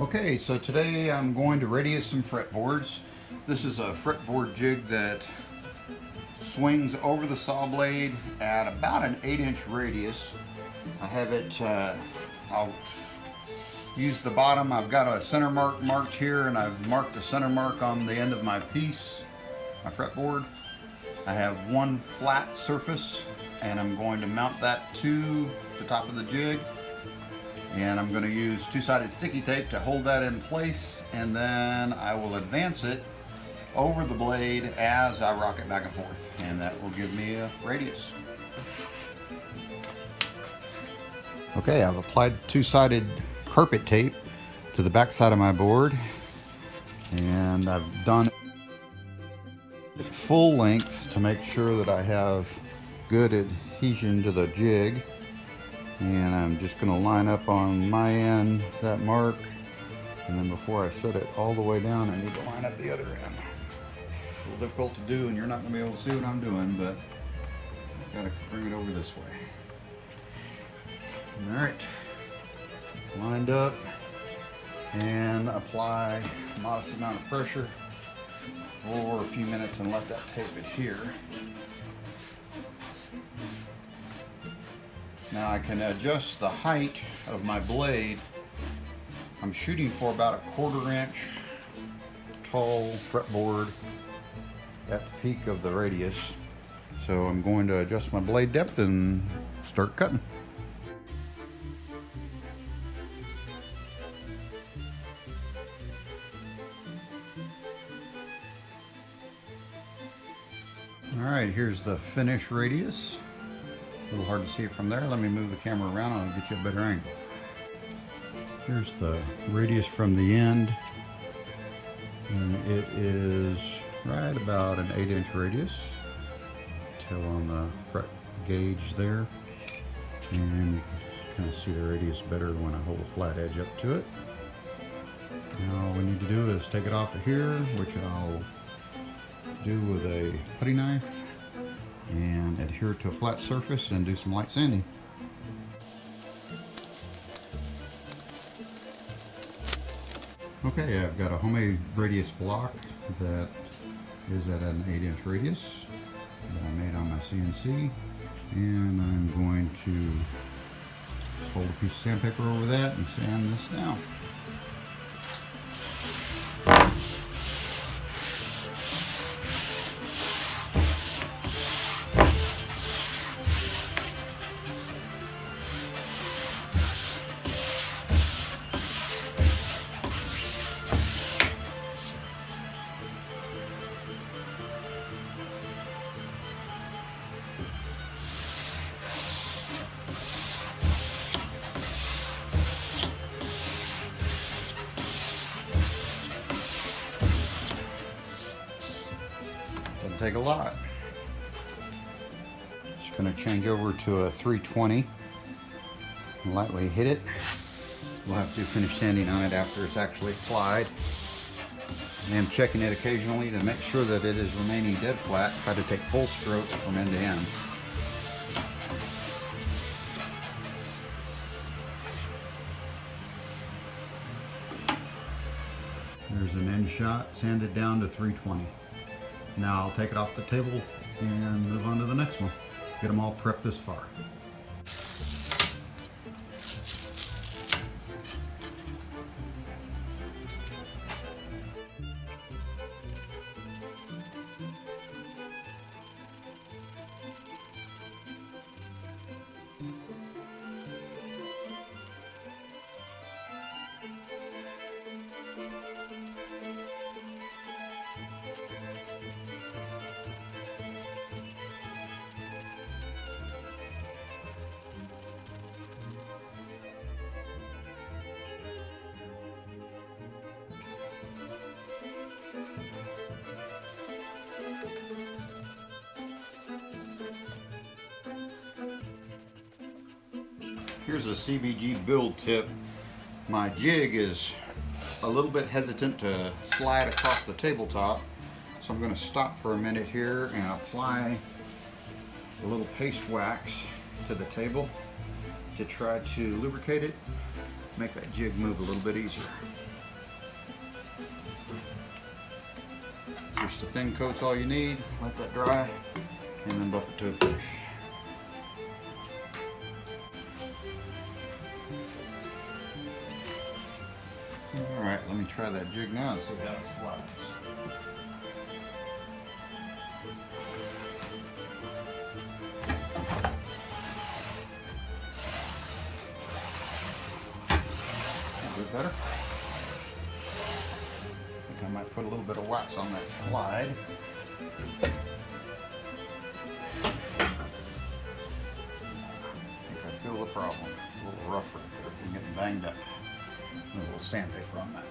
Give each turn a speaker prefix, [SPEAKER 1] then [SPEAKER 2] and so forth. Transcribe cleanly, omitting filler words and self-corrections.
[SPEAKER 1] Okay, so today I'm going to radius some fretboards. This is a fretboard jig that swings over the saw blade at about an 8-inch radius. I have it, I'll use the bottom. I've got a center mark marked here, and I've marked a center mark on the end of my piece, my fretboard. I have one flat surface, and I'm going to mount that to the top of the jig. And I'm going to use two-sided sticky tape to hold that in place, and then I will advance it over the blade as I rock it back and forth, and that will give me a radius. Okay, I've applied two-sided carpet tape to the back side of my board, and I've done it full length to make sure that I have good adhesion to the jig. And I'm just going to line up on my end that mark, and then before I set it all the way down, I need to line up the other end. It's a little difficult to do, and you're not going to be able to see what I'm doing, but I've got to bring it over this way. Alright, lined up, and apply a modest amount of pressure for a few minutes and let that tape adhere. Now I can adjust the height of my blade. I'm shooting for about a 1/4 inch tall fretboard at the peak of the radius. So I'm going to adjust my blade depth and start cutting. Alright, here's the finish radius. A little hard to see it from there. Let me move the camera around and I'll get you a better angle. Here's the radius from the end, and it is right about an 8-inch radius. Tell on the fret gauge there, and you can kind of see the radius better when I hold a flat edge up to it. Now all we need to do is take it off of here, which I'll do with a putty knife, and adhere it to a flat surface and do some light sanding. Okay, I've got a homemade radius block that is at an 8-inch radius that I made on my CNC, and I'm going to hold a piece of sandpaper over that and sand this down. Doesn't take a lot. Just going to change over to a 320 and lightly hit it. We'll have to finish sanding on it after it's actually applied. I am checking it occasionally to make sure that it is remaining dead flat. Try to take full strokes from end to end. There's an end shot, sanded down to 320. Now I'll take it off the table and move on to the next one. Get them all prepped this far. Here's a CBG build tip. My jig is a little bit hesitant to slide across the tabletop, so I'm going to stop for a minute here and apply a little paste wax to the table to try to lubricate it, make that jig move a little bit easier. Just a thin coat's all you need. Let that dry, and then buff it to a fish. Alright, let me try that jig now and see how it flies. A bit better. I think I might put a little bit of wax on that slide. I think I feel the problem. It's a little rough right there. I'm getting banged up. A little sandpaper on that.